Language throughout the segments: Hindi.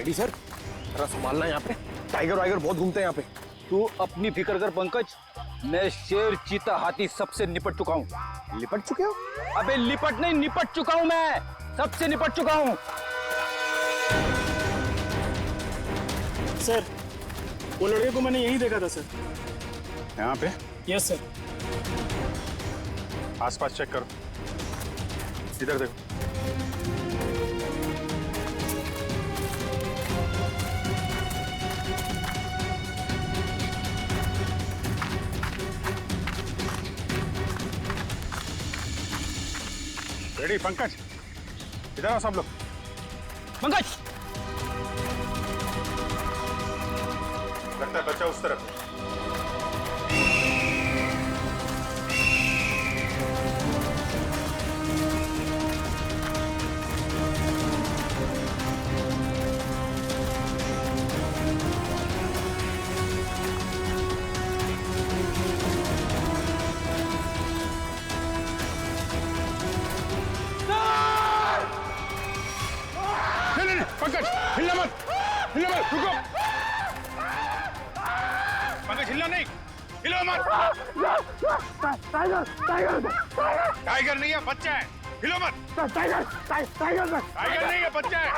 डैडी सर जरा संभालना यहाँ पे, टाइगर वाइगर बहुत घूमते हैं यहाँ पे। तू अपनी फिक्र कर पंकज, मैं शेर चीता हाथी सबसे निपट चुका हूँ। लिपट चुके हो? अबे लिपट नहीं, निपट चुका हूँ, मैं सबसे निपट चुका हूँ। सर वो लड़के को मैंने यहीं देखा था सर। यहाँ पे? Yes sir. आसपास चेक करो, इधर देखो। रेडी पंकज, इधर आओ सब लोग। पंकज लगता है बच्चा उस तरफ है। नहीं, पंकज हिलना मत, हिलना मत, रुको। पंकज हिलना नहीं, हिलो मत। टाइगर नहीं है, बच्चा है, हिलो मत। टाइगर नहीं है, बच्चा है।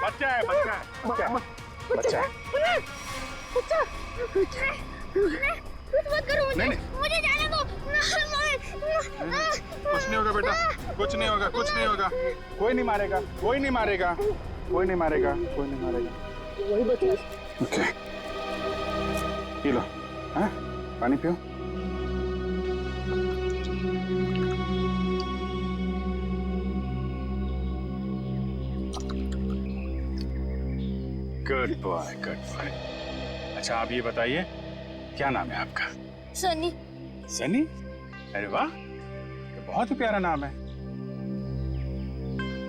बच्चा है, बच्चा है, बच्चा है। कुछ मत करो मुझे, नहीं। मुझे जाने दो। कुछ नहीं होगा बेटा, कुछ नहीं होगा, कुछ नहीं होगा। कोई नहीं मारेगा, कोई नहीं मारेगा, कोई नहीं मारेगा, कोई नहीं मारेगा। वही बच्चा। ओके, पी लो, हाँ? पानी पियो। Good boy, good boy. अच्छा आप ये बताइए, क्या नाम है आपका? सनी। सनी? अरे वाह, ये बहुत ही प्यारा नाम है।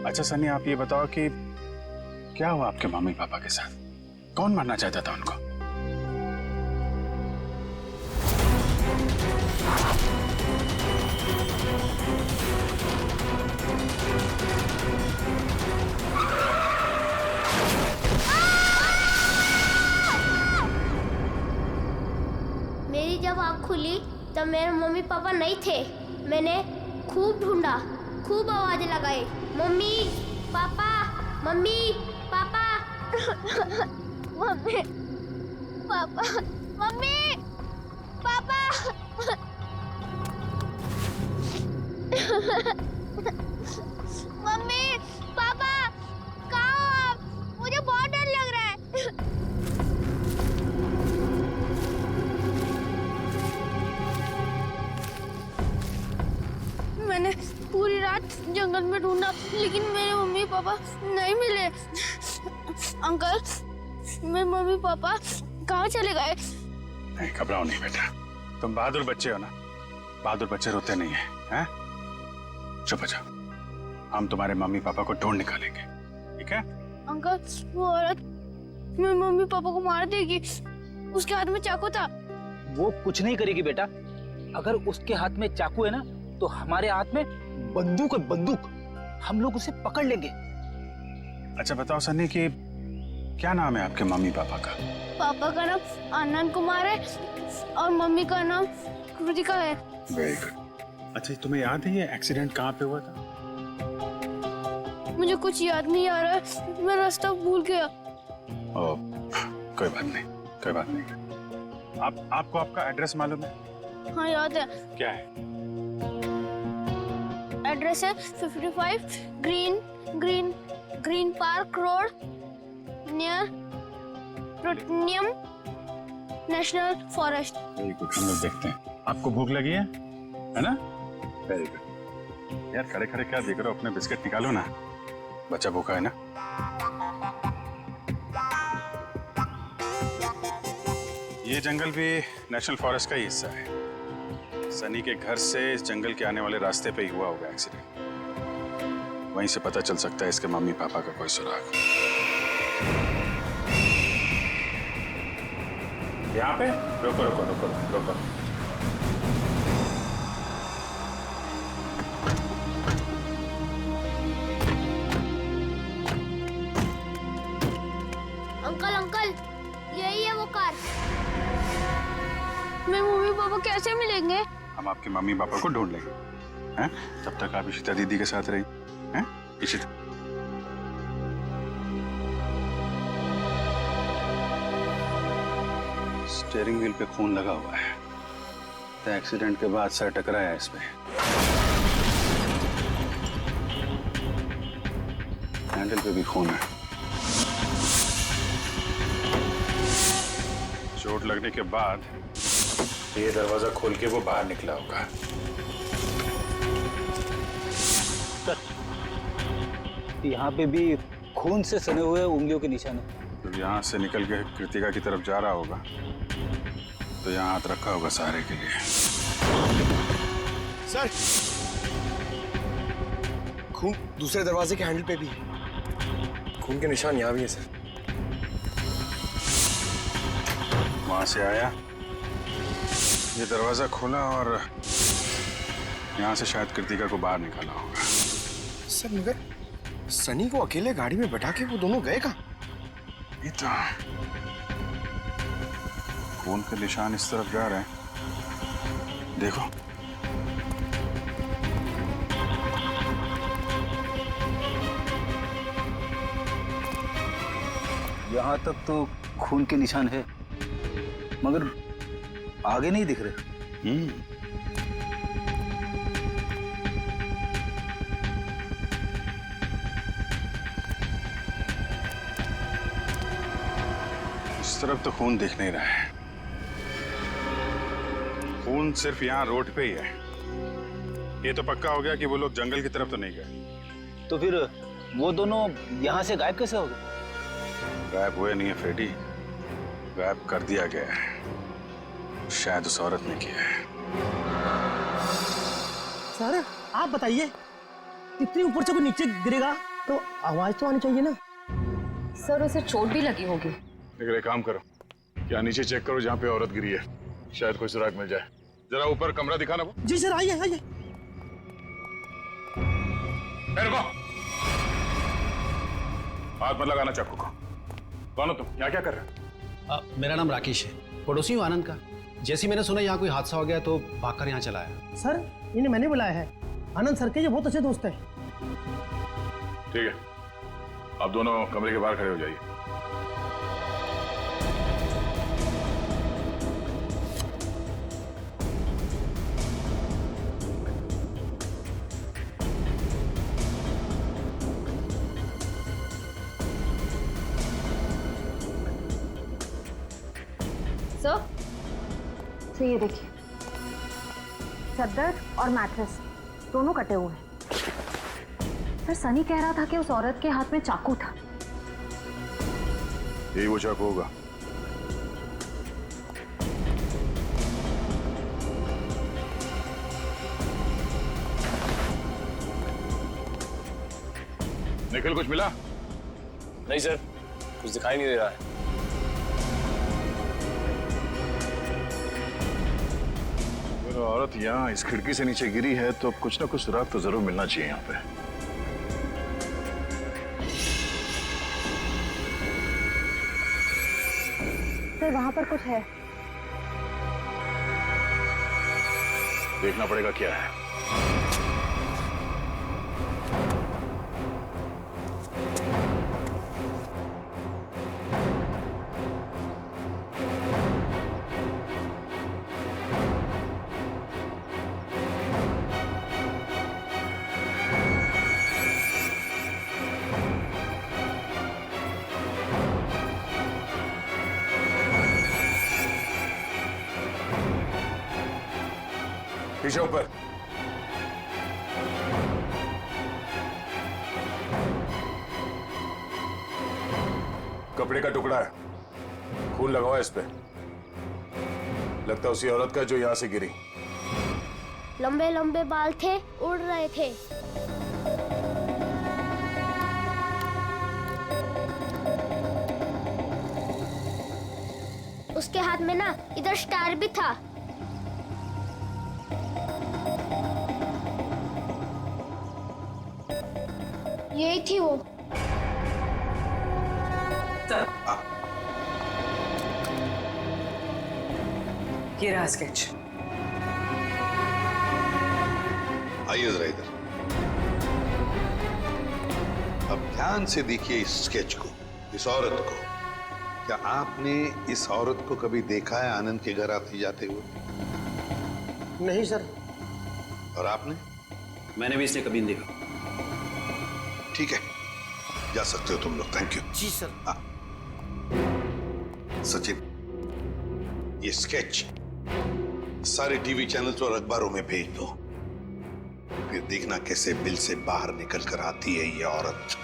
अच्छा सनी, आप ये बताओ कि क्या हुआ आपके मम्मी पापा के साथ? कौन मारना चाहता था उनको? मेरी जब आँख खुली तब मेरे मम्मी पापा नहीं थे। मैंने खूब ढूंढा, खूब आवाजें लगाई, mummy papa, mummy papa. Mummy papa, mummy papa. Mummy papa कहाँ हो आप? मुझे बहुत डर लग रहा है। मैंने पूरी रात जंगल में ढूंढा लेकिन मेरे मम्मी पापा नहीं मिले। अंकल, मेरे मम्मी पापा कहाँ चले गए? नहीं घबराओ नहीं बेटा, तुम बहादुर बच्चे हो ना, बहादुर बच्चे रोते नहीं है, हैं? चुप हो जाओ, हम तुम्हारे मम्मी पापा को ढूंढ निकालेंगे, ठीक है? अंकल, वो औरत मेरे मम्मी पापा को मार देगी। उसके हाथ में चाकू था। वो कुछ नहीं करेगी बेटा, अगर उसके हाथ में चाकू है ना तो हमारे हाथ में बंदूक है, बंदूक। हम लोग उसे पकड़ लेंगे। अच्छा बताओ सन्नी कि क्या नाम है आपके मम्मी पापा का? पापा का नाम आनंद कुमार है और मम्मी का नाम कृतिका है। Very good. अच्छा तुम्हें याद है ये एक्सीडेंट कहाँ पे हुआ था? मुझे कुछ याद नहीं आ रहा है, मैं रास्ता भूल गया। ओ, कोई बात नहीं, कोई बात नहीं। आपको आपका एड्रेस मालूम है? हाँ याद है। क्या है? एड्रेस है 55 green park road near plutonium national forest. Very good, हम लोग देखते हैं। आपको भूख लगी है ना? Very good. यार खड़े खड़े क्या देख रहे हो, अपने बिस्किट निकालो ना, बच्चा भूखा है ना। ये जंगल भी नेशनल फॉरेस्ट का ही हिस्सा है। सनी के घर से इस जंगल के आने वाले रास्ते पे ही हुआ होगा एक्सीडेंट। वहीं से पता चल सकता है इसके मम्मी पापा का कोई सुराग। यहाँ पे रुको रुको रुको रुको। पापा कैसे मिलेंगे? हम आपके मम्मी पापा को ढूंढ लेंगे, हैं? तब तक आप इशिता दीदी के साथ रही, हैं? इशिता, स्टीयरिंग व्हील पे खून लगा हुआ है। तो एक्सीडेंट के बाद सर टकराया इस पे। हैंडल पे भी खून है। चोट लगने के बाद ये दरवाजा खोल के वो बाहर निकला होगा। यहाँ पे भी खून से सने हुए उंगलियों के निशान है। जब यहाँ से निकल के कृतिका की तरफ जा रहा होगा तो यहाँ हाथ रखा होगा सहारे के लिए। सर, खून दूसरे दरवाजे के हैंडल पे भी है। खून के निशान यहाँ भी है सर। वहां से आया, ये दरवाजा खोला और यहाँ से शायद कृतिका को बाहर निकाला होगा। सर मगर सनी को अकेले गाड़ी में बैठा के वो दोनों गए कहाँ? ये तो खून के निशान इस तरफ जा रहे हैं, देखो। यहाँ तक तो खून के निशान है, मगर आगे नहीं दिख रहे। इस तरफ तो खून दिख नहीं रहा है। खून सिर्फ यहाँ रोड पे ही है। ये तो पक्का हो गया कि वो लोग जंगल की तरफ तो नहीं गए। तो फिर वो दोनों यहाँ से गायब कैसे हो गए? गायब हुए नहीं है फ्रेडी, गायब कर दिया गया है। शायद उस औरत ने किया है। सर आप बताइए, इतनी ऊपर से कोई नीचे गिरेगा तो आवाज तो आनी चाहिए ना। सर उसे चोट भी लगी होगी। लेकिन एक काम करो, क्या नीचे चेक करो जहाँ पे औरत गिरी है, शायद कोई सुराग मिल जाए। जरा ऊपर कमरा दिखाना वो। जी सर, आइए आइए। रुको, हाथ मत लगाना चाकू को। कौन हो तुम, यहाँ क्या कर रहे हो? मेरा नाम राकेश है, पड़ोसी हूँ आनंद का। जैसे ही मैंने सुना यहाँ कोई हादसा हो गया तो भागकर यहाँ चला आया। सर इन्हें मैंने बुलाया है, आनंद सर के ये बहुत अच्छे दोस्त हैं। ठीक है, आप दोनों कमरे के बाहर खड़े हो जाइए। तो ये देखिए, चादर और मैट्रेस दोनों कटे हुए हैं। सर सनी कह रहा था कि उस औरत के हाथ में चाकू था। यही वो चाकू होगा। निखिल कुछ मिला? नहीं सर, कुछ दिखाई नहीं दे रहा है। औरत यहाँ इस खिड़की से नीचे गिरी है तो कुछ ना कुछ सुराग तो जरूर मिलना चाहिए यहाँ पे। सर वहां पर कुछ है। देखना पड़ेगा क्या है। पीछे ऊपर। कपड़े का टुकड़ा है, खून लगा हुआ है इस पे। लगता है उसी औरत का जो यहां से गिरी। लंबे लंबे बाल थे, उड़ रहे थे। उसके हाथ में ना इधर स्टार भी था। यही थी वो। ये रहा स्केच। आइए जरा इधर। अब ध्यान से देखिए इस स्केच को, इस औरत को। क्या आपने इस औरत को कभी देखा है आनंद के घर आते जाते हुए? नहीं सर। और आपने? मैंने भी इसे कभी नहीं देखा। ठीक है, जा सकते हो तुम लोग। Thank you. जी सर। हाँ सचिन, ये स्केच सारे टीवी चैनल्स और अखबारों में भेज दो। फिर देखना कैसे बिल से बाहर निकल कर आती है ये औरत।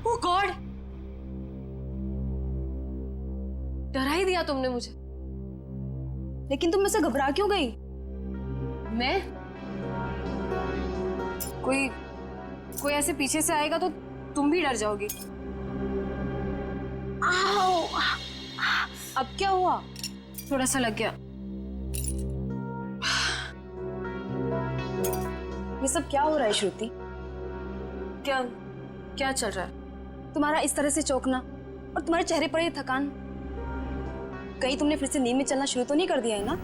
ओह गॉड, डरा ही दिया तुमने मुझे। लेकिन तुम मुझसे घबरा क्यों गई? मैं कोई ऐसे पीछे से आएगा तो तुम भी डर जाओगी। आओ, अब क्या हुआ? थोड़ा सा लग गया। ये सब क्या हो रहा है श्रुति? क्या चल रहा है? तुम्हारा इस तरह से चौंकना और तुम्हारे चेहरे पर ये थकान, कहीं तुमने फिर से नींद में चलना शुरू तो नहीं कर दिया है ना?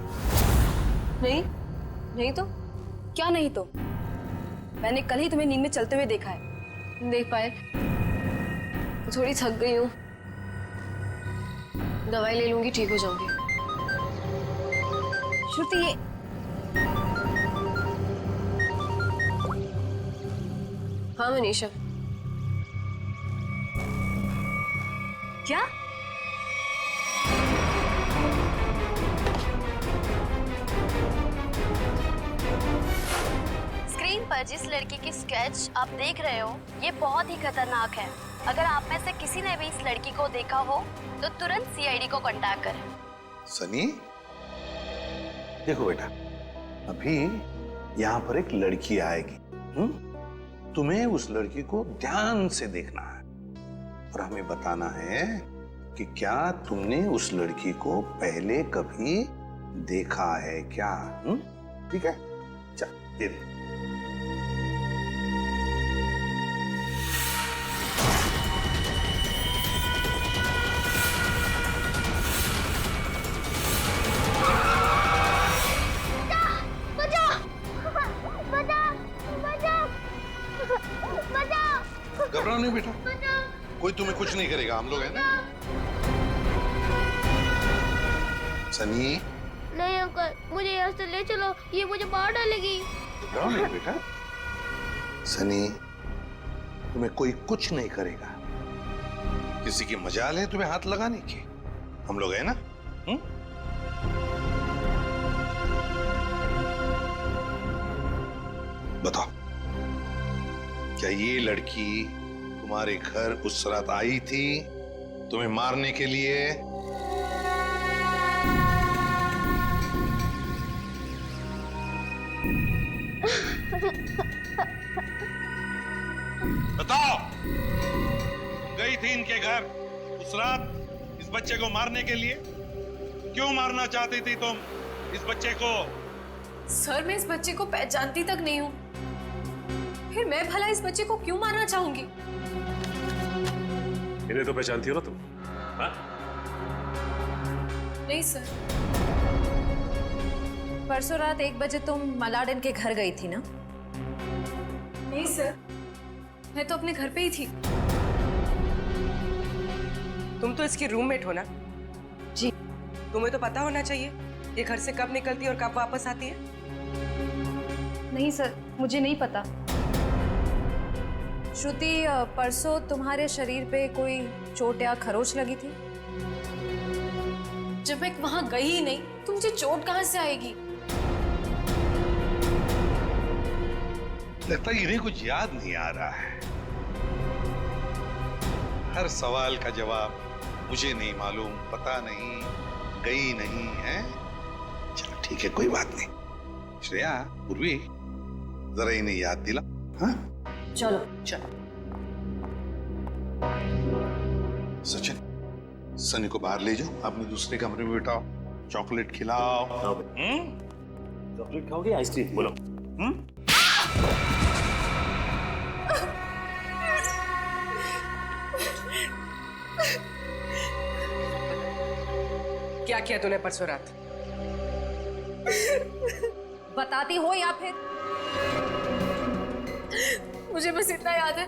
नहीं तो क्या नहीं तो? मैंने कल ही तुम्हें नींद में चलते हुए देखा है। देख पाए, थोड़ी थक गई हूँ, दवाई ले लूंगी, ठीक हो जाऊंगी। श्रुति, ये हाँ मनीषा। क्या? स्क्रीन पर जिस लड़की की स्केच आप देख रहे हो, ये बहुत ही खतरनाक है। अगर आप में से किसी ने भी इस लड़की को देखा हो तो तुरंत सीआईडी को कांटेक्ट करें। सनी, देखो बेटा, अभी यहाँ पर एक लड़की आएगी। तुम्हें उस लड़की को ध्यान से देखना है और हमें बताना है कि क्या तुमने उस लड़की को पहले कभी देखा है क्या? ठीक है, चल दे दे। घबराओ नहीं बेटा, कोई तुम्हें कुछ नहीं करेगा, हम लोग हैं ना। सनी, नहीं अंकल, मुझे यहाँ से ले चलो, ये मुझे मार डालेगी। घबराओ नहीं बेटा। सनी, तुम्हें कोई कुछ नहीं करेगा। किसी की मजाल है तुम्हें हाथ लगाने की, हम लोग हैं ना। बताओ, क्या ये लड़की तुम्हारे घर उस रात आई थी तुम्हें मारने के लिए? बताओ, गई थी इनके घर उस रात इस बच्चे को मारने के लिए? क्यों मारना चाहती थी तुम इस बच्चे को? सर, मैं इस बच्चे को पहचानती तक नहीं हूँ, फिर मैं भला इस बच्चे को क्यों मारना चाहूंगी? इन्हें तो पहचानती हो ना तुम? हाँ? नहीं सर। परसों रात 1 बजे तुम मलाडन के घर गई थी ना? नहीं सर, मैं तो अपने घर पे ही थी। तुम तो इसकी रूममेट हो ना? जी। तुम्हें तो पता होना चाहिए ये घर से कब निकलती है और कब वापस आती है। नहीं सर, मुझे नहीं पता। श्रुति, परसों तुम्हारे शरीर पे कोई चोट या खरोच लगी थी? जब मैं वहां गई ही नहीं तो मुझे चोट कहां से आएगी? लगता है इन्हें कुछ याद नहीं आ रहा है। हर सवाल का जवाब मुझे नहीं मालूम, पता नहीं, गई नहीं है। चलो ठीक है, कोई बात नहीं। श्रेया, पूर्वी, जरा इन्हें याद दिला। हाँ चलो चलो। सचिन, सनी को बाहर ले जाओ, अपने दूसरे कमरे में बिठाओ, चॉकलेट खिलाओ। चॉकलेट खाओगे आइसक्रीम? बोलो। क्या किया तूने परसों रात? बताती हो या फिर? मुझे बस इतना याद है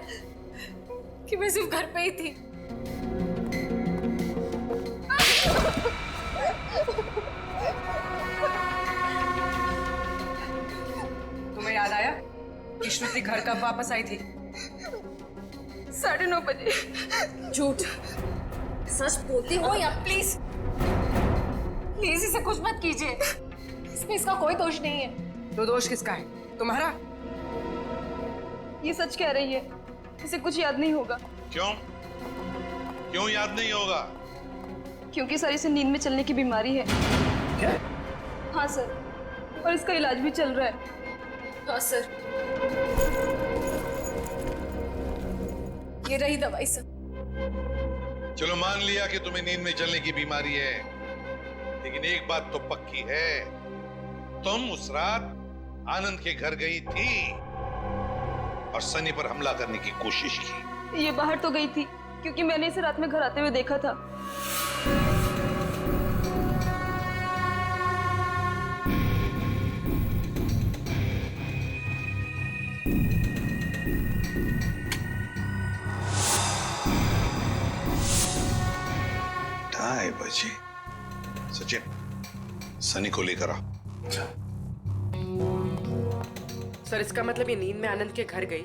कि मैं सिर्फ घर पे ही थी। तुम्हें याद आया कि श्रुति घर कब वापस आई थी? 9:30 बजे। झूठ। सच बोलती हो या प्लीज प्लीज इसे कुछ मत कीजिए। इसमें इसका कोई दोष नहीं है। तो दोष किसका है? तुम्हारा? ये सच कह रही है, इसे कुछ याद नहीं होगा। क्यों? क्यों याद नहीं होगा? क्योंकि सर इसे नींद में चलने की बीमारी है। क्या? हाँ सर, और इसका इलाज भी चल रहा है। हाँ सर। ये रही दवाई सर। चलो मान लिया कि तुम्हें नींद में चलने की बीमारी है, लेकिन एक बात तो पक्की है, तुम उस रात आनंद के घर गई थी और सनी पर हमला करने की कोशिश की। ये बाहर तो गई थी क्योंकि मैंने इसे रात में घर आते हुए देखा था। ढाई बजे। सचिन, सनी को लेकर आ। सर इसका मतलब ये नींद में आनंद के घर गई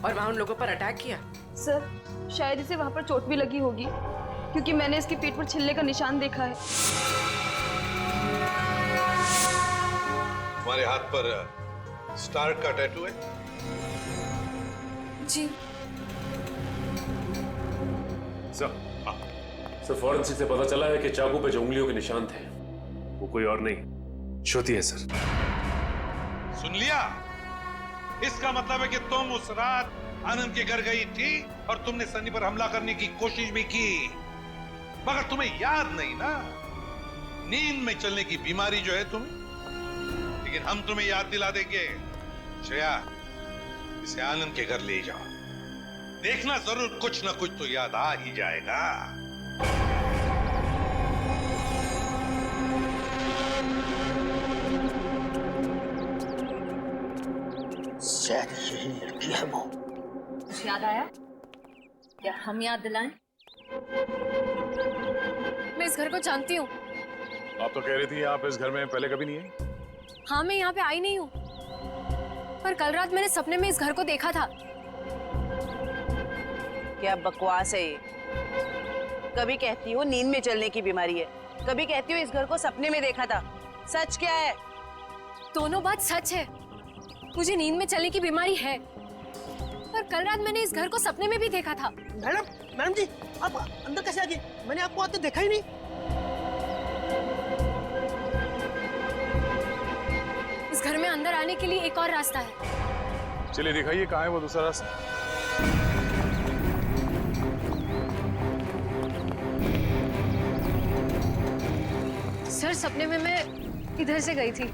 और वहां उन लोगों पर अटैक किया? सर शायद इसे वहां पर चोट भी लगी होगी क्योंकि मैंने इसके पेट पर छिल्ले का निशान देखा है। तुम्हारे हाथ पर स्टार का टैटू है? जी सर, फॉरेंसिक से पता चला है कि चाकू पे जो उंगलियों के निशान थे वो कोई और नहीं, श्रुति है सर। सुन लिया? इसका मतलब है कि तुम उस रात आनंद के घर गई थी और तुमने सनी पर हमला करने की कोशिश भी की, मगर तुम्हें याद नहीं ना, नींद में चलने की बीमारी जो है तुम्हें। लेकिन हम तुम्हें याद दिला देंगे। श्रेया, इसे आनंद के घर ले जाओ, देखना जरूर कुछ ना कुछ तो याद आ ही जाएगा। शायद यही लड़की है वो। कुछ याद आया? क्या हम याद दिलाएं? मैं इस घर को जानती हूँ। आप तो कह रही थी आप इस घर में पहले कभी नहीं आई। हाँ, मैं यहाँ पे आई नहीं हूँ, पर कल रात मैंने सपने में इस घर को देखा था। क्या बकवास है ये? कभी कहती हो नींद में चलने की बीमारी है, कभी कहती हो इस घर को सपने में देखा था। सच क्या है? दोनों बात सच है। मुझे नींद में चलने की बीमारी है, पर कल रात मैंने इस घर को सपने में भी देखा था। मैडम जी, आप अंदर कैसे आ गए? मैंने आपको आते देखा ही नहीं। इस घर में अंदर आने के लिए एक और रास्ता है। चलिए दिखाइए कहाँ है वो दूसरा रास्ता। सर सपने में मैं इधर से गई थी।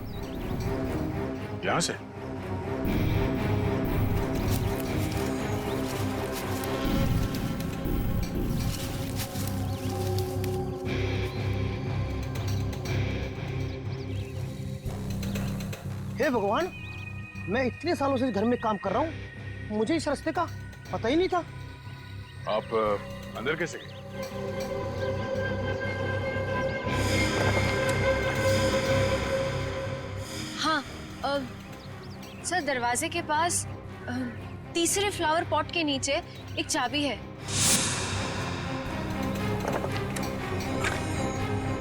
यहाँ से? हे भगवान, मैं इतने सालों से इस घर में काम कर रहा हूँ, मुझे इस रास्ते का पता ही नहीं था। आप अंदर कैसे गए? हाँ, सर दरवाजे के पास तीसरे फ्लावर पॉट के नीचे एक चाबी है।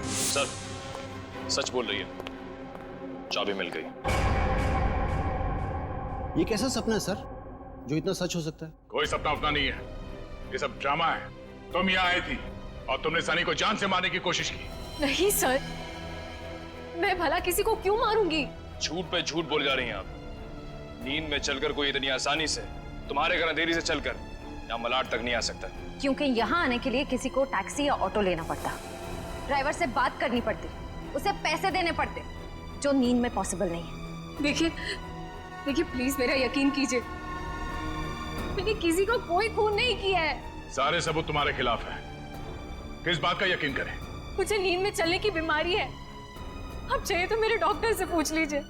सर सच बोल रही है, चाबी मिल गई। ये कैसा सपना है सर जो इतना सच हो सकता है? कोई सपना अपना नहीं है, ये सब ड्रामा है। तुम यहाँ आई थी और तुमने सनी को जान से मारने की कोशिश की। नहीं सर, मैं भला किसी को क्यों मारूंगी? झूठ पे झूठ बोल जा रही हैं आप। नींद में चलकर कोई इतनी आसानी से तुम्हारे घर अंधेरी से चलकर यहाँ मलाड तक नहीं आ सकता। क्योंकि यहाँ आने के लिए किसी को टैक्सी या ऑटो लेना पड़ता, ड्राइवर से बात करनी पड़ती, उसे पैसे देने पड़ते, जो नींद में पॉसिबल नहीं है। देखिए प्लीज मेरा यकीन कीजिए, मैंने किसी को कोई खून नहीं किया है। सारे सबूत तुम्हारे खिलाफ है, किस बात का यकीन करें? मुझे नींद में चलने की बीमारी है, आप चाहे तो मेरे डॉक्टर से पूछ लीजिए।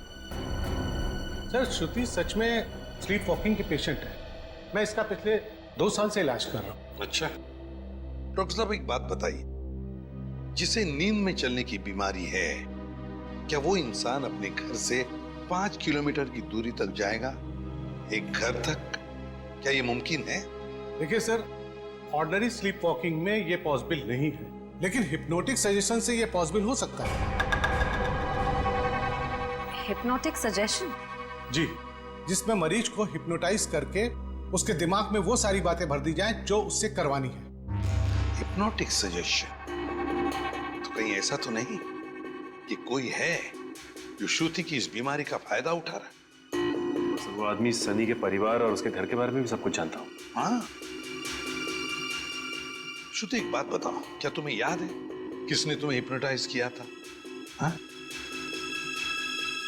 सर, श्रुति सच में स्लीप वॉकिंग की पेशेंट है। मैं इसका पिछले 2 साल से इलाज कर रहा हूँ। अच्छा डॉक्टर साहब, एक बात बताइए, जिसे नींद में चलने की बीमारी है, क्या वो इंसान अपने घर से 5 किलोमीटर की दूरी तक जाएगा, एक घर तक? क्या ये मुमकिन है? देखिए सर, ऑर्डिनरी स्लीप वॉकिंग में ये पॉसिबल नहीं है, लेकिन हिप्नोटिक सजेशन से ये पॉसिबल हो सकता है। Hypnotic suggestion? जी, जिसमें मरीज को हिप्नोटाइज करके उसके दिमाग में वो सारी बातें भर दी जाएं जो उससे करवानी है। Hypnotic suggestion? तो कहीं ऐसा तो नहीं कि कोई है जो श्रुति की इस बीमारी का फायदा उठा रहा है? वो आदमी सनी के परिवार और उसके घर के बारे में भी सब कुछ जानता हूँ। हाँ श्रुति, एक बात बताओ, क्या तुम्हें याद है किसने तुम्हें हिप्नोटाइज किया था? हाँ?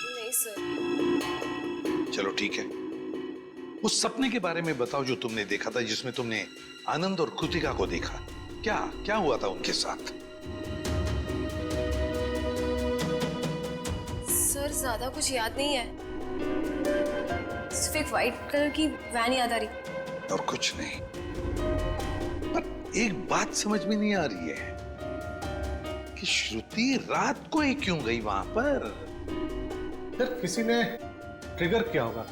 नहीं सर। चलो ठीक है, उस सपने के बारे में बताओ जो तुमने देखा था, जिसमें तुमने आनंद और कृतिका को देखा। क्या क्या हुआ था उनके साथ? सर ज्यादा कुछ याद नहीं है, सिर्फ एक व्हाइट कलर की वैन याद आ रही। और कुछ नहीं? पर एक बात समझ में नहीं आ रही है कि श्रुति रात को ही क्यों गई वहां पर? सर, किसी ने ट्रिगर किया होगा,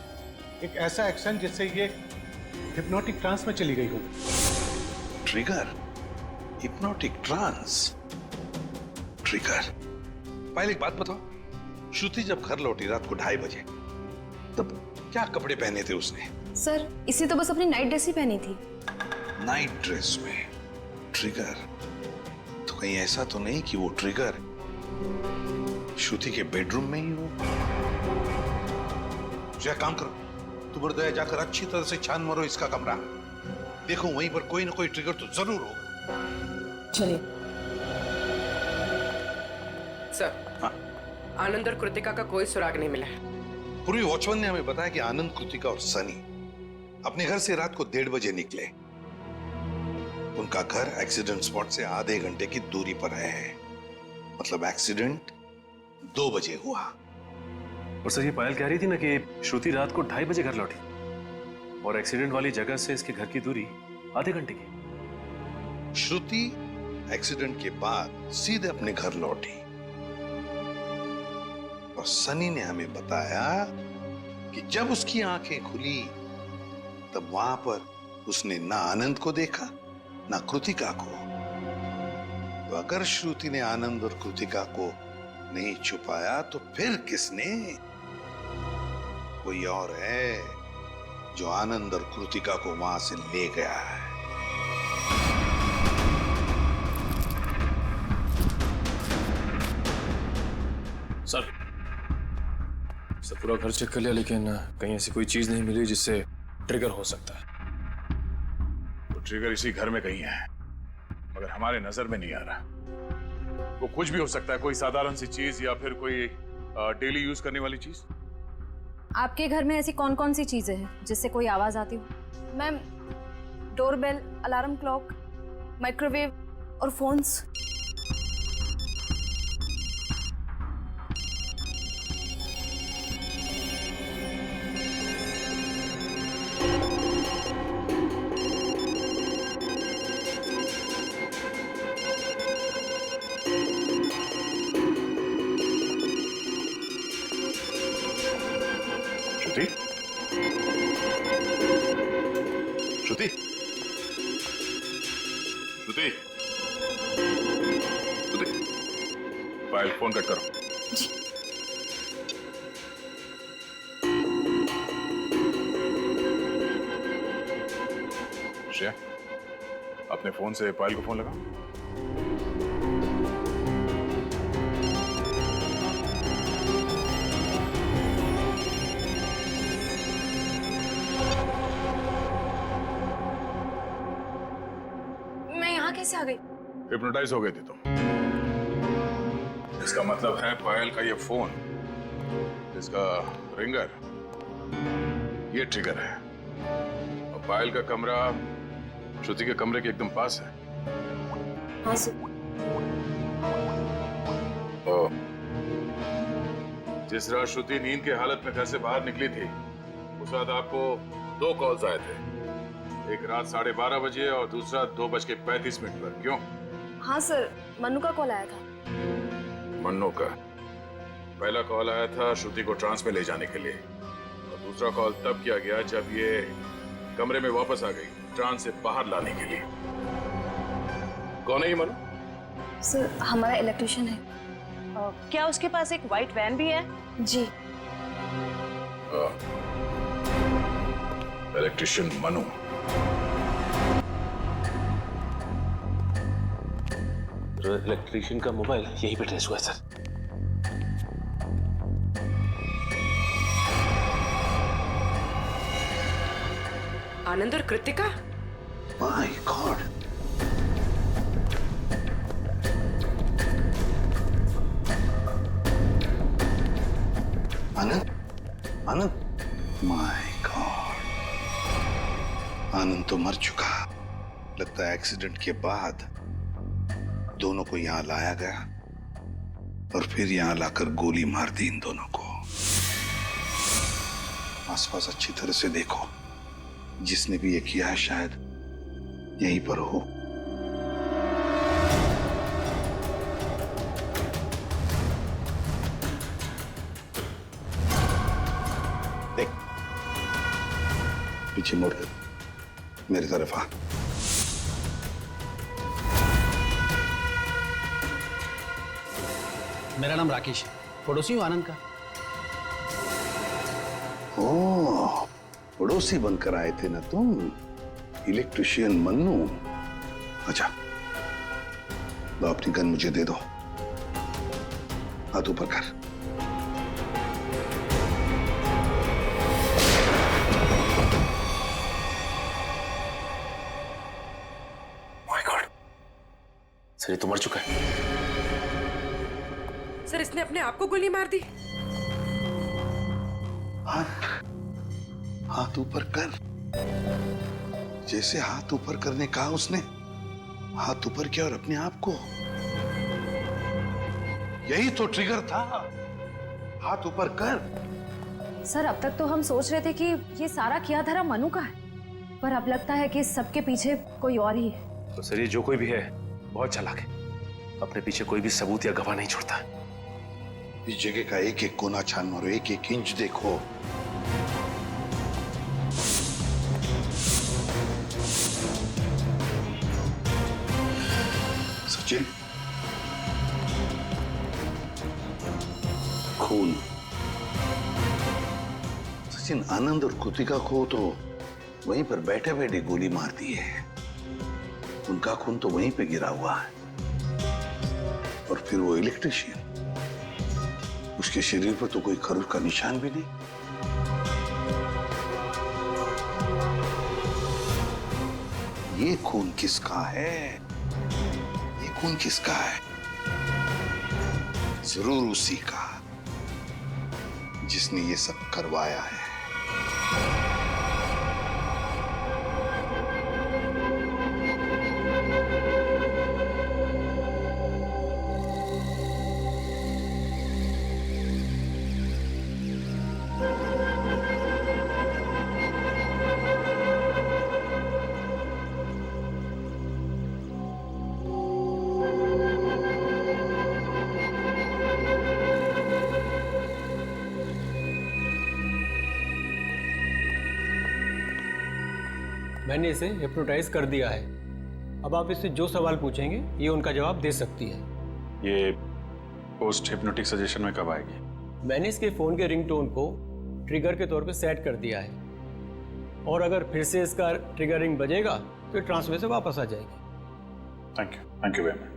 एक ऐसा एक्शन जिससे ये हिप्नोटिक ट्रांस में चली गई हो। ट्रिगर? Hypnotic trance? ट्रिगर? पहले एक बात बताओ, श्रुति जब घर लौटी रात को 2:30 बजे, तब क्या कपड़े पहने थे उसने? सर इसी तो बस अपनी नाइट ड्रेस ही पहनी थी। नाइट ड्रेस में ट्रिगर? तो कहीं ऐसा तो नहीं कि वो ट्रिगर श्रुति के बेडरूम में ही हो? क्या काम करो, तुम और दया जाकर अच्छी तरह से छान मारो इसका कमरा, देखो वहीं पर कोई ना कोई ट्रिगर तो जरूर होगा। चलिए सर। हाँ? आनंद और कृतिका का कोई सुराग नहीं मिला है। पूर्वी वॉचमैन ने हमें बताया कि आनंद, कृतिका और सनी अपने घर से रात को 1:30 बजे निकले। उनका घर एक्सीडेंट स्पॉट से आधे घंटे की दूरी पर है, मतलब एक्सीडेंट 2 बजे हुआ। और सर, ये पायल कह रही थी ना कि श्रुति रात को 2:30 बजे घर लौटी और एक्सीडेंट वाली जगह से इसके घर की दूरी आधे घंटे की। श्रुति एक्सीडेंट के बाद सीधे अपने घर लौटी और सनी ने हमें बताया कि जब उसकी आंखें खुली तब वहां पर उसने ना आनंद को देखा ना कृतिका को। तो अगर श्रुति ने आनंद और कृतिका को नहीं छुपाया तो फिर किसने? कोई और है जो आनंद और कृतिका को वहां से ले गया है। सर पूरा घर चेक कर लिया, लेकिन कहीं ऐसी कोई चीज नहीं मिली जिससे ट्रिगर हो सकता है। तो ट्रिगर इसी घर में कहीं है, मगर हमारे नजर में नहीं आ रहा। वो कुछ भी हो सकता है, कोई साधारण सी चीज या फिर कोई डेली यूज करने वाली चीज। आपके घर में ऐसी कौन कौन सी चीजें हैं जिससे कोई आवाज आती हो? Ma'am, doorbell, alarm clock, microwave और फोन्स। श्रुति? श्रुति? श्रुति? श्रुति? पायल, फोन कट करो। श्रेया, अपने फोन से पायल को फोन लगाओ। मैं यहाँ कैसे आ गई? हिप्नोटाइज हो गई थी तुम। इसका मतलब है पायल का ये फोन, इसका रिंगर, ये ट्रिगर है। और पायल का कमरा श्रुति के कमरे के एकदम पास है। हाँ सर। और जिस रात श्रुति नींद की हालत में घर से बाहर निकली थी, उस रात आपको 2 कॉल्स आए थे। एक रात 12:30 बजे और दूसरा 2:35 पर। क्यों? हाँ सर, मन्नू का कॉल आया था। मन्नू का पहला कॉल आया था श्रुति को ट्रांस में ले जाने के लिए, और दूसरा कॉल तब किया गया जब ये कमरे में वापस आ गई ट्रांस से बाहर लाने के लिए। कौन है ये मन्नू? सर, हमारा इलेक्ट्रिशियन है। क्या उसके पास एक व्हाइट वैन भी है? जी। इलेक्ट्रिशियन मनु। इलेक्ट्रिशियन का मोबाइल यहीं पे ट्रेस हुआ है सर। आनंद और Kritika? My god. Anand, Anand, my god, Anand तो मर चुका। लगता है एक्सीडेंट के बाद दोनों को यहां लाया गया और फिर यहां लाकर गोली मार दी इन दोनों को। आसपास अच्छी तरह से देखो, जिसने भी ये किया है शायद यहीं पर हो। देख, पीछे मुड़ मेरी तरफ आ। मेरा नाम राकेश है, पड़ोसी हूँ आनंद का। ओह, पड़ोसी बनकर आए थे ना तुम, इलेक्ट्रिशियन मन्नू। अच्छा, लो अपनी गन मुझे दे दो। हाथ ऊपर कर। माय गॉड, सर ये तो मर चुका है। सर, इसने अपने आप को गोली मार दी। हाथ ऊपर कर। जैसे हाथ ऊपर करने कहा उसने, हाथ ऊपर किया और अपने आप को। यही तो ट्रिगर था। हाथ ऊपर कर। सर, अब तक तो हम सोच रहे थे कि ये सारा किया धरा मनु का है, पर अब लगता है कि सबके पीछे कोई और ही है। तो सर ये जो कोई भी है बहुत चालाक है, अपने पीछे कोई भी सबूत या गवाह नहीं छोड़ता। इस जगह का एक एक कोना छान मारो, एक एक इंच देखो। सचिन, खून। सचिन, आनंद और कृतिका को तो वहीं पर बैठे बैठे गोली मार दी है। उनका खून तो वहीं पे गिरा हुआ है। और फिर वो इलेक्ट्रिशियन, उसके शरीर पर तो कोई खरोच का निशान भी नहीं। ये खून किसका है? ये खून किसका है? जरूर उसी का जिसने ये सब करवाया है। मैंने इसे हिप्नोटाइज कर दिया है। अब आप इससे जो सवाल पूछेंगे ये उनका जवाब दे सकती है। ये पोस्ट हिप्नोटिक सजेशन में कब आएगी? मैंने इसके फ़ोन के रिंगटोन को ट्रिगर के तौर पे सेट कर दिया है, और अगर फिर से इसका ट्रिगर रिंग बजेगा तो ट्रांस में से वापस आ जाएगी। Thank you very much.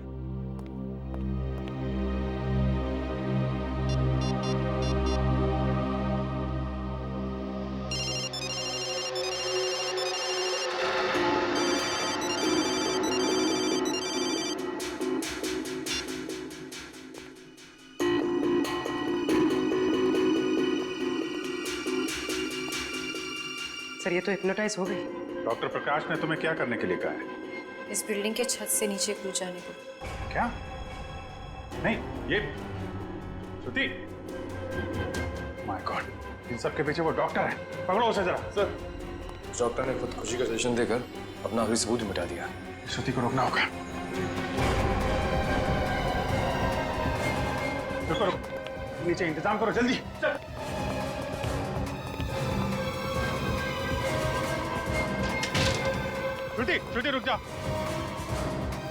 Sir ये तो हिप्नोटाइज हो गई। डॉक्टर प्रकाश ने तुम्हें क्या करने के लिए कहा है? इस बिल्डिंग के छत से नीचे कूद जाने को। क्या? नहीं, ये श्रुति, माय गॉड, इन सब के पीछे वो डॉक्टर है। पकड़ो उसे जरा। सर, डॉक्टर ने खुदकुशी का सजेशन देकर अपना आखिरी सबूत ही मिटा दिया। श्रुति को रोकना होगा। रुको रुको, नीचे इंतजाम करो जल्दी। चल। श्रुति, श्रुति रुक जा।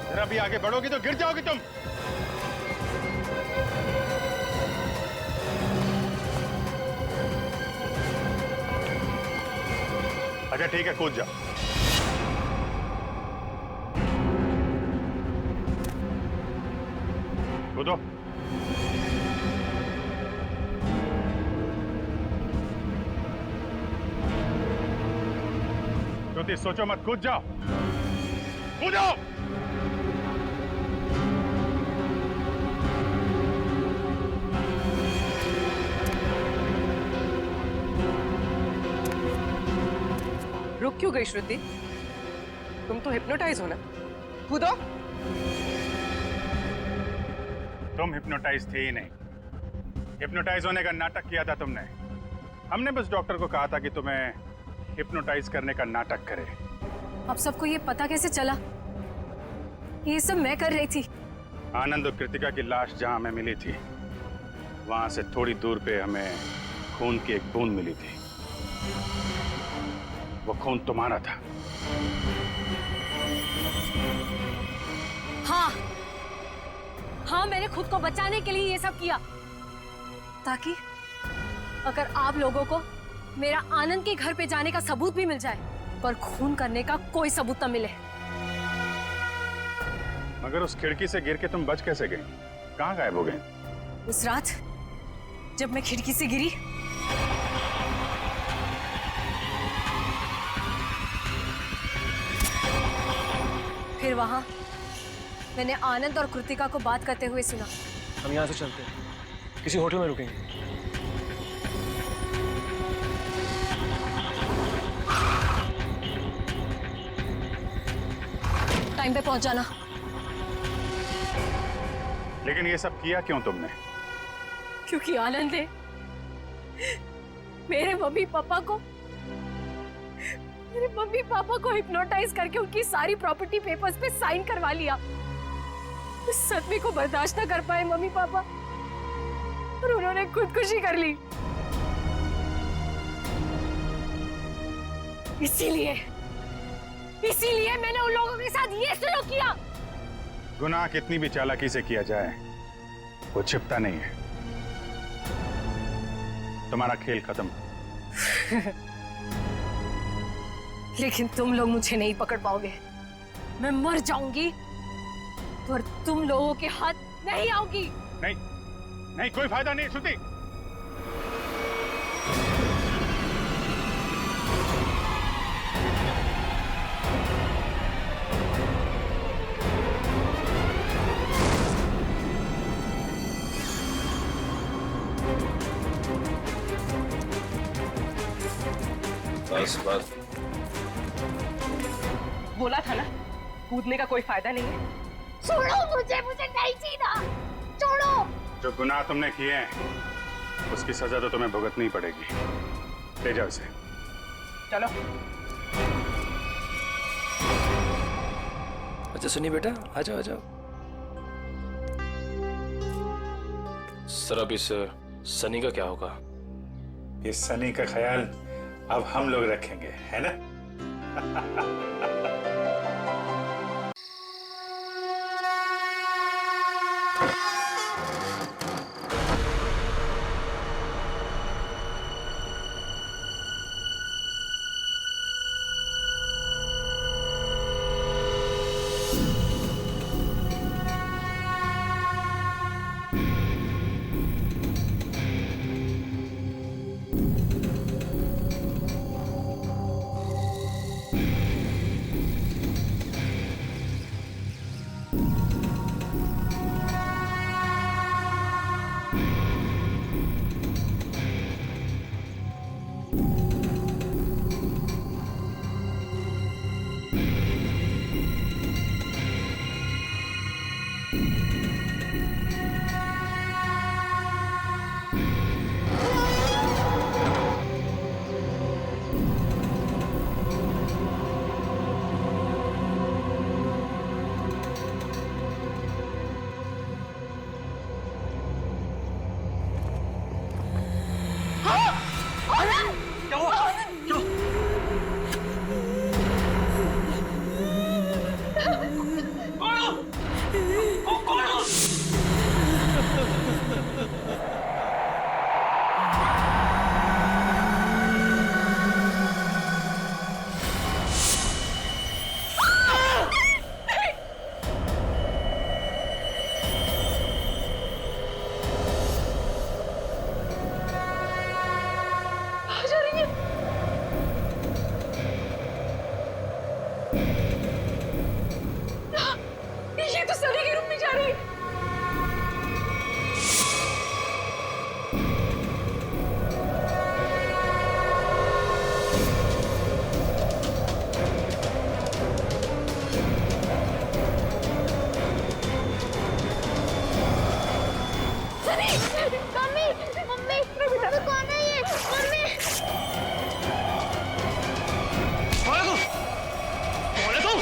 जरा भी आगे बढ़ोगी तो गिर जाओगी तुम। अच्छा ठीक है, कूद जाओ। कूदो। श्रुति सोचो मत, कूद जाओ, कूदो। रुक क्यों गई श्रुति? तुम तो हिप्नोटाइज हो ना, कूदो। तुम हिप्नोटाइज थे ही नहीं, हिप्नोटाइज होने का नाटक किया था तुमने। हमने बस डॉक्टर को कहा था कि तुम्हें हिप्नोटाइज करने का नाटक करे। अब सबको ये पता कैसे चला? ये सब मैं कर रही थी। आनंद और कृतिका की लाश जहां हमें मिली थी, वहां से थोड़ी दूर पे हमें खून की एक बूंद मिली थी। वो खून तुम्हारा था। हाँ हाँ, मैंने खुद को बचाने के लिए ये सब किया, ताकि अगर आप लोगों को मेरा आनंद के घर पे जाने का सबूत भी मिल जाए, पर खून करने का कोई सबूत न मिले। मगर उस खिड़की से गिर के तुम बच कैसे गई? कहाँ गायब हो गए? उस रात जब मैं खिड़की से गिरी, फिर वहां मैंने आनंद और कृतिका को बात करते हुए सुना। हम यहाँ से चलते हैं, किसी होटल में रुकेंगे। टाइम पे पहुंच जाना। लेकिन ये सब किया क्यों तुमने? क्योंकि आनंद ने मेरे मम्मी पापा को हिप्नोटाइज करके उनकी सारी प्रॉपर्टी पेपर्स पे साइन करवा लिया। इस सदमे को बर्दाश्त न कर पाए मम्मी पापा, और उन्होंने खुदकुशी कर ली। इसीलिए मैंने उन लोगों के साथ ये सलूक किया। गुनाह कितनी भी चालाकी से किया जाए, वो छिपता नहीं है। तुम्हारा खेल खत्म। लेकिन तुम लोग मुझे नहीं पकड़ पाओगे। मैं मर जाऊंगी, पर तुम लोगों के हाथ नहीं आऊंगी। नहीं नहीं, कोई फायदा नहीं श्रुति। बस बोला था ना, कूदने का कोई फायदा नहीं है। छोड़ो मुझे नहीं जीना, छोड़ो। जो गुनाह तुमने किए हैं, उसकी सजा तो तुम्हें भुगतनी पड़ेगी। ले जाओ इसे। चलो। अच्छा सुनिए बेटा, आ जाओ आ जाओ। सर अब इस सनी का क्या होगा? इस सनी का ख्याल अब हम लोग रखेंगे, है ना? ये तो सनी के रूम में जा रही है। सनी, मम्मी, मम्मी, मम्मी कौन है ये? मम्मी। कौन है तू?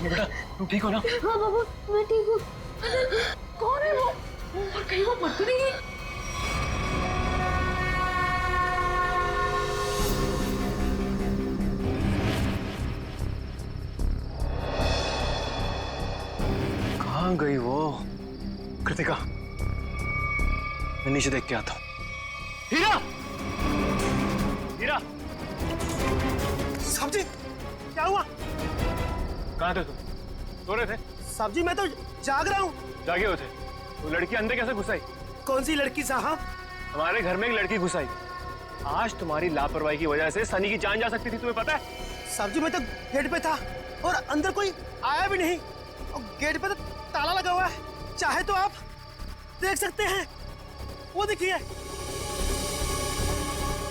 बेटा तुम ठीक हो ना? हाँ बाबू, मैं ठीक हूँ। कौन है वो? और कहीं वो मर तो नहीं गई? कहाँ गई वो? कृतिका, मैं नीचे देख के आता हूँ। हीरा! हीरा! साहब जी, क्या हुआ? कहाँ थे तुम? सो रहे थे? साहब जी, मैं तो जाग रहा हूँ। जागे हुए थे? वो लड़की अंदर कैसे घुस आई? कौन सी लड़की साहब? हमारे घर में एक लड़की घुस आई। आज तुम्हारी लापरवाही की वजह से सनी की जान जा सकती थी, तुम्हें पता है? साहब जी, मैं तो गेट पे था और अंदर कोई आया भी नहीं और गेट पे तो ताला लगा हुआ है। चाहे तो आप देख सकते हैं, वो देखिए।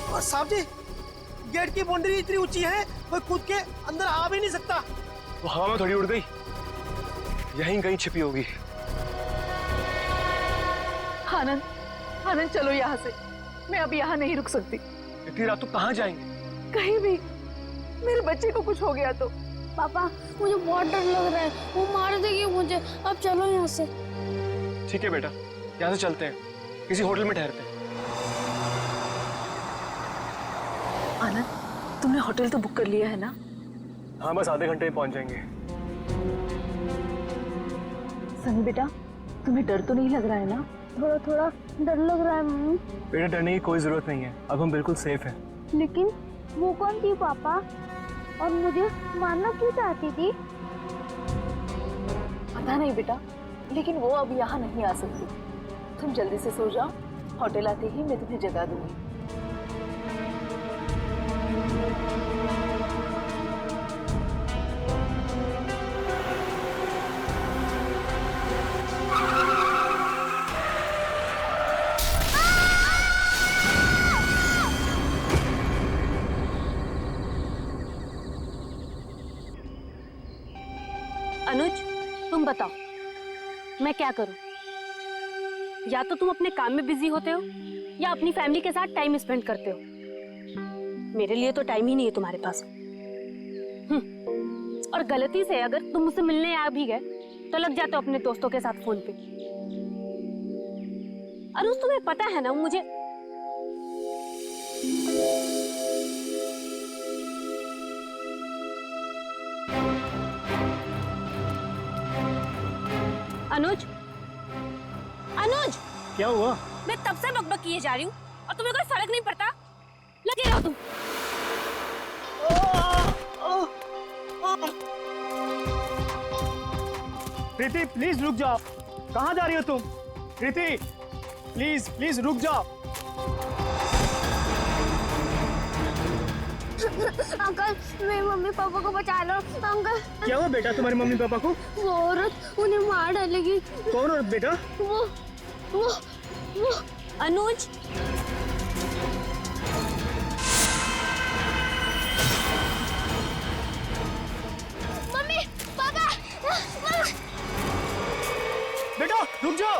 और साहब जी, गेट की बाउंड्री इतनी ऊंची है, कोई कूद के अंदर आ भी नहीं सकता। वो हवा में थोड़ी उड़ गई, यहीं कहीं छिपी होगी। आनंद, आनंद चलो यहाँ से। मैं अब यहाँ नहीं रुक सकती। इतनी रात तो कहाँ जाएंगे? कहीं भी। मेरे बच्चे को कुछ हो गया तो। पापा, मुझे बहुत डर लग रहा है, वो मार देगी मुझे। अब चलो यहाँ से। ठीक है बेटा, यहाँ से चलते हैं, किसी होटल में ठहरते हैं। आनंद, तुमने होटल तो बुक कर लिया है ना? हाँ, बस आधे घंटे में पहुंच जाएंगे। सनी बेटा, तुम्हें डर तो नहीं लग रहा है ना? थोड़ा थोड़ा डर लग रहा है मम्मी। बेटा, डरने की कोई जरूरत नहीं है, अब हम बिल्कुल सेफ हैं। लेकिन वो कौन थी पापा, और मुझे मारना क्यों चाहती थी? पता नहीं बेटा, लेकिन वो अब यहाँ नहीं आ सकती। तुम जल्दी से सो जाओ, होटल आते ही मैं तुम्हें जगा दूंगी। अनुज, तुम बताओ मैं क्या करूं? या तो तुम अपने काम में बिजी होते हो या अपनी फैमिली के साथ टाइम स्पेंड करते हो। मेरे लिए तो टाइम ही नहीं है तुम्हारे पास। और गलती से अगर तुम मुझसे मिलने आ भी गए तो लग जाते हो अपने दोस्तों के साथ फोन पे। अनुज, तुम्हें पता है ना मुझे अनुज, अनुज, क्या हुआ? मैं तब से बकबक किए जा रही हूँ और तुम्हें कोई फर्क नहीं पड़ता। लगे रहो तुम। प्रीति, प्लीज रुक जाओ। कहाँ जा रही हो तुम? प्रीति, प्लीज प्लीज रुक जाओ। अंकल मेरे मम्मी पापा को बचा लो अंकल। क्या हुआ बेटा तुम्हारे मम्मी पापा को? वो औरत उन्हें मार डालेगी। कौन औरत बेटा? वो अनुज, मम्मी पापा बेटा रुक जाओ।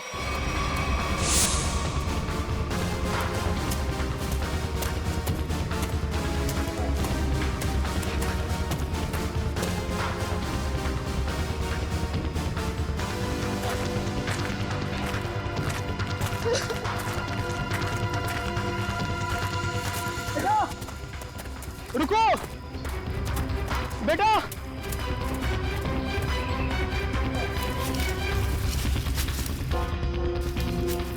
रुको बेटा।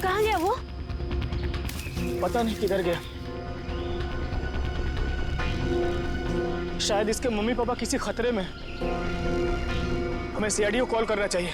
कहाँ गया वो? पता नहीं किधर गया। शायद इसके मम्मी पापा किसी खतरे में। हमें सीआईडी को कॉल करना चाहिए।